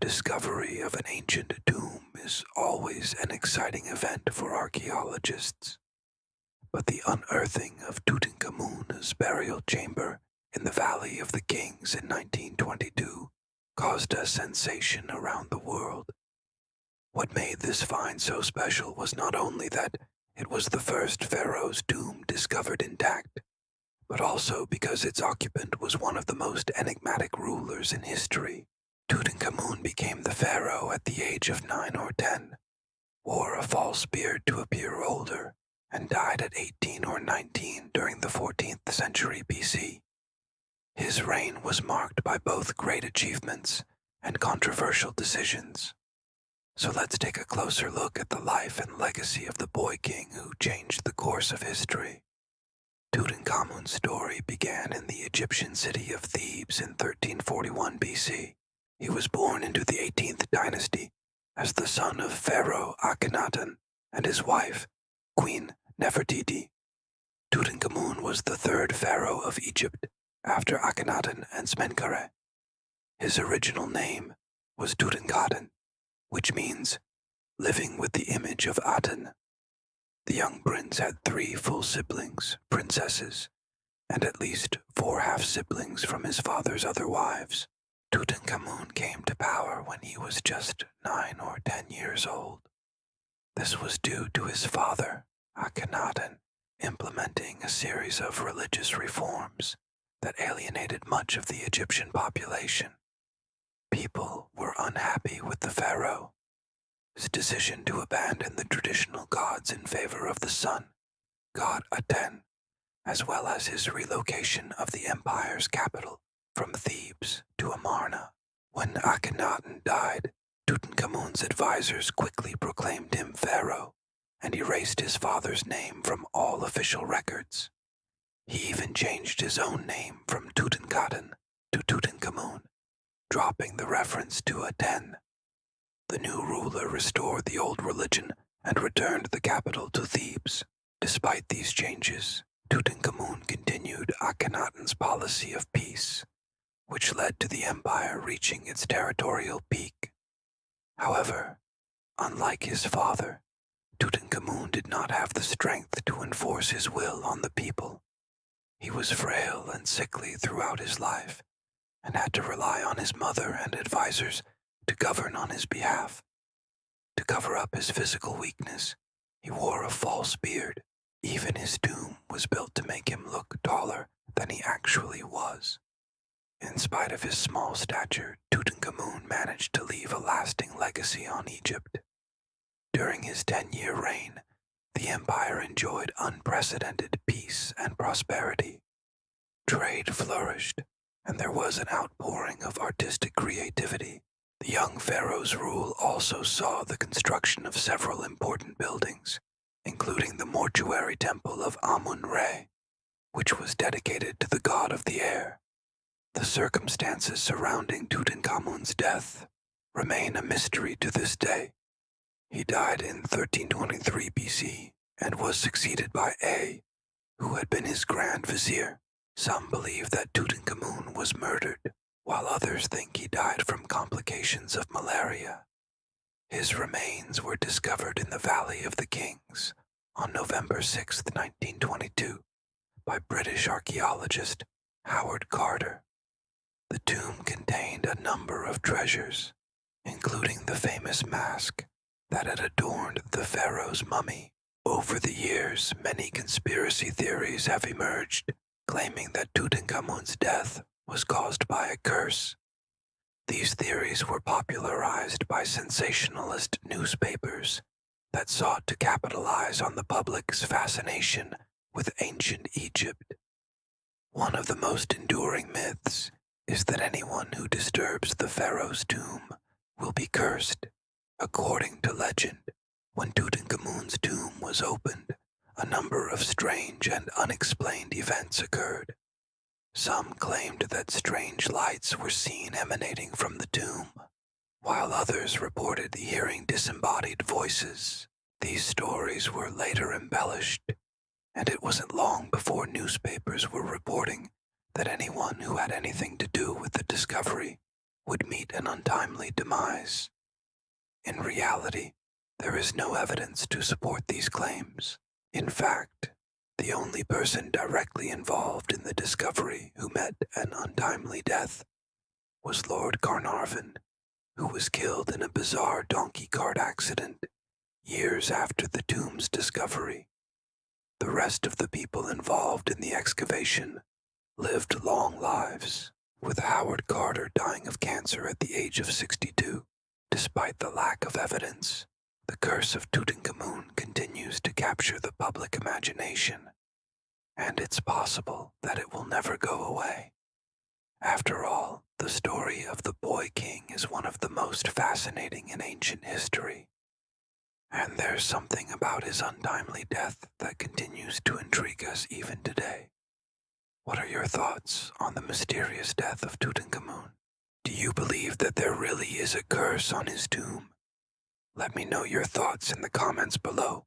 discovery of an ancient tomb is always an exciting event for archaeologists, but the unearthing of Tutankhamun's burial chamber in the Valley of the Kings in 1922 caused a sensation around the world. What made this find so special was not only that it was the first pharaoh's tomb discovered intact, but also because its occupant was one of the most enigmatic rulers in history. Tutankhamun became the pharaoh at the age of 9 or 10, wore a false beard to appear older, and died at 18 or 19 during the 14th century BC. His reign was marked by both great achievements and controversial decisions. So let's take a closer look at the life and legacy of the boy king who changed the course of history. Tutankhamun's story began in the Egyptian city of Thebes in 1341 BC. He was born into the 18th dynasty as the son of Pharaoh Akhenaten and his wife, Queen Nefertiti. Tutankhamun was the third pharaoh of Egypt after Akhenaten and Smenkhare. His original name was Tutankhaten, which means living with the image of Aten. The young prince had 3 full siblings, princesses, and at least 4 half-siblings from his father's other wives. Tutankhamun came to power when he was just 9 or 10 years old. This was due to his father, Akhenaten, implementing a series of religious reforms that alienated much of the Egyptian population. People were unhappy with the pharaoh. His decision to abandon the traditional gods in favor of the sun, god Aten, as well as his relocation of the empire's capital from Thebes to Amarna. When Akhenaten died, Tutankhamun's advisors quickly proclaimed him pharaoh and erased his father's name from all official records. He even changed his own name from Tutankhaten to Tutankhamun, dropping the reference to Aten. The new ruler restored the old religion and returned the capital to Thebes. Despite these changes, Tutankhamun continued Akhenaten's policy of peace, which led to the empire reaching its territorial peak. However, unlike his father, Tutankhamun did not have the strength to enforce his will on the people. He was frail and sickly throughout his life, and had to rely on his mother and advisors to govern on his behalf. To cover up his physical weakness, he wore a false beard. Even his tomb was built to make him look taller than he actually was. In spite of his small stature, Tutankhamun managed to leave a lasting legacy on Egypt. During his 10-year reign, the empire enjoyed unprecedented peace and prosperity. Trade flourished, and there was an outpouring of artistic creativity. The young pharaoh's rule also saw the construction of several important buildings, including the mortuary temple of Amun, which was dedicated to the god of the air. The circumstances surrounding Tutankhamun's death remain a mystery to this day. He died in 1323 BC and was succeeded by Ay, who had been his grand vizier. Some believe that Tutankhamun was murdered, while others think he died from complications of malaria. His remains were discovered in the Valley of the Kings on November 6, 1922, by British archaeologist Howard Carter. The tomb contained a number of treasures, including the famous mask that had adorned the pharaoh's mummy. Over the years, many conspiracy theories have emerged, claiming that Tutankhamun's death was caused by a curse. These theories were popularized by sensationalist newspapers that sought to capitalize on the public's fascination with ancient Egypt. One of the most enduring myths is that anyone who disturbs the pharaoh's tomb will be cursed. According to legend, when Tutankhamun's tomb was opened, a number of strange and unexplained events occurred. Some claimed that strange lights were seen emanating from the tomb, while others reported hearing disembodied voices. These stories were later embellished, and it wasn't long before newspapers were reporting that anyone who had anything to do with the discovery would meet an untimely demise. demise. In reality, there is no evidence to support these claims. In fact, the only person directly involved in the discovery who met an untimely death was Lord Carnarvon, who was killed in a bizarre donkey cart accident years after the tomb's discovery. The rest of the people involved in the excavation lived long lives, with Howard Carter dying of cancer at the age of 62. Despite the lack of evidence, the curse of Tutankhamun continues to capture the public imagination, and it's possible that it will never go away. After all, the story of the boy king is one of the most fascinating in ancient history, and there's something about his untimely death that continues to intrigue us even today. What are your thoughts on the mysterious death of Tutankhamun? Do you believe that there really is a curse on his tomb? Let me know your thoughts in the comments below.